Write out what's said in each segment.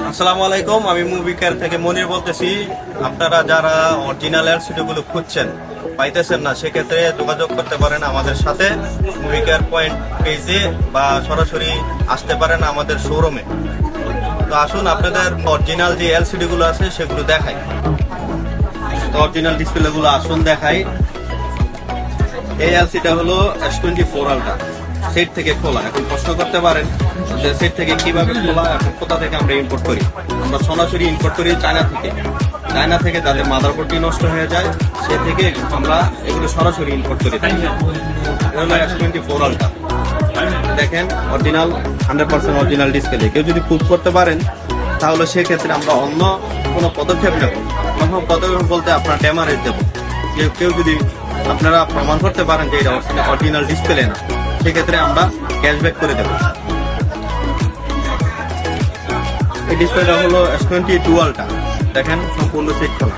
আসসালামু আলাইকুম, আমি মুভি কেয়ার থেকে মনির বলতেছি। আপনারা যারা অরিজিনাল এলসিডি গুলো খুঁজছেন, পাইতেছেন না, সেক্ষেত্রে যোগাযোগ করতে পারেন আমাদের সাথে মুভি কেয়ার পয়েন্ট পেজে, বা সরাসরি আসতে পারেন আমাদের শোরুমে। তো আসুন আপনাদের অরিজিনাল যে এলসিডি গুলো আছে সেগুলো দেখাই। তো অরিজিনাল ডিসপ্লে গুলো আসুন দেখাই। এই এলসিটা হলো S24 আলট্রা, সেট থেকে খোলা। এখন প্রশ্ন করতে পারেন যে সেট থেকে কিভাবে খোলা, এখন কোথা থেকে আমরা ইম্পোর্ট করি? আমরা সরাসরি ইম্পোর্ট করি চায়না থেকে। চায়না থেকে তাদের মাদারবোর্ডটি নষ্ট হয়ে যায়, সে থেকে আমরা এগুলো সরাসরি ইম্পোর্ট করি। হলো S24 আলট্রা, দেখেন অরিজিনাল 100% অরিজিনাল ডিসপ্লে। কেউ যদি প্রুভ করতে পারেন তাহলে সেক্ষেত্রে আমরা অন্য কোনো পদক্ষেপ নেব। অন্য পদক্ষেপ বলতে আপনার ড্যামারেজ দেবো। কেউ যদি আপনারা প্রমাণ করতে পারেন যে এটা অরিজিনাল ডিসপ্লে না, সেক্ষেত্রে আমরা ক্যাশব্যাক করে দেব। এই ডিসপ্লেটা হলো S22 আলট্রা, দেখেন সম্পূর্ণ সেট করা।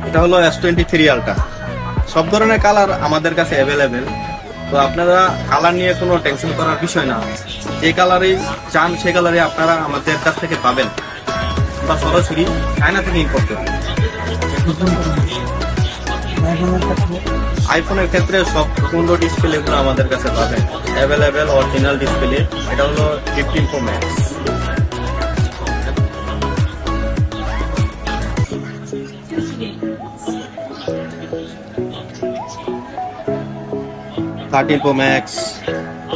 এটা হলো S23 আলট্রা। সব ধরনের কালার আমাদের কাছে অ্যাভেলেবেল। তো আপনারা কালার নিয়ে কোনো টেনশন করার বিষয় না, যে কালারই চান সে কালারই আপনারা আমাদের কাছ থেকে পাবেন, বা সরাসরি চায়না থেকে ইম্পোর্ট করবেন। আইফোনের ক্ষেত্রে সব পূর্ণ ডিসপ্লে গুলো আমাদের কাছে পাবেন অ্যাভেলেবেল, অরিজিনাল ডিসপ্লে। এটা হলো 15 Pro Max, $13 Pro Max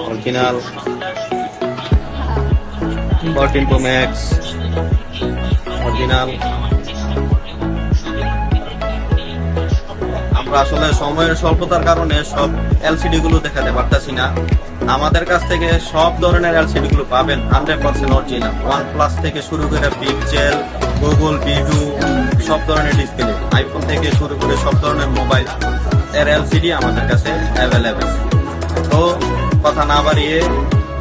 original, 14 Pro Max original. আমরা আসলে সময়ের স্বল্পতার কারণে সব এলসিডি গুলো দেখাতে পারতাছি না। আমাদের কাছ থেকে সব ধরনের এলসিডি গুলো পাবেন 100% অরিজিনাল। OnePlus থেকে শুরু করে পিক্সেল, গুগল ভিভো, সব ধরনের ডিসপ্লে, আইফোন থেকে শুরু করে সব ধরনের মোবাইল এর এলসিডি আমাদের কাছে অ্যাভেলেবেল। তো কথা না বাড়িয়ে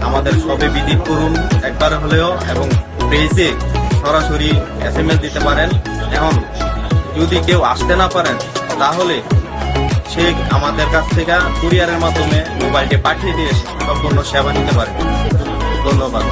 আমাদের সবে ভিজিট করুন একবার হলেও, এবং পেজে সরাসরি SMS দিতে পারেন। এখন যদি কেউ আসতে না পারেন তাহলে সে আমাদের কাছ থেকে কুরিয়ারের মাধ্যমে মোবাইলটি পাঠিয়ে দিয়ে সম্পূর্ণ সেবা নিতে পারে। ধন্যবাদ।